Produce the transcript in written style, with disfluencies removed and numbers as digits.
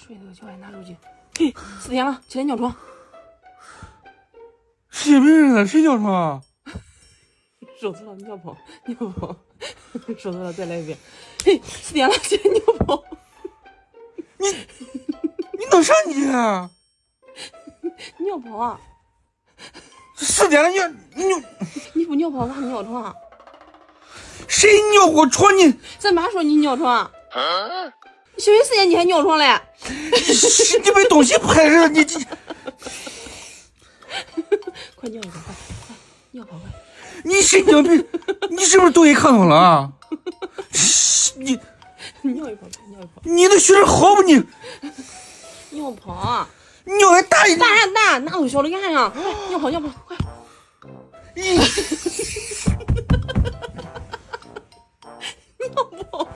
睡这个觉还拿手机。嘿，4点了，起来尿床。谁没人了？谁尿床啊？说错了，尿泡，尿泡。说错了，再来一遍。嘿，4点了，起来尿泡。你弄啥你啊？尿泡啊4点了，你不尿泡，我还尿床。谁尿过床？你咱妈说你尿床。休息时间你还尿床嘞？你被东西拍着你快尿一个，快尿泡快！你神经病！你是不是抖音看多了啊？你尿一泡，快尿一泡！你能学点好不你？尿泡，尿还大一点。大，哪有小的干呀？快尿泡，快！尿泡。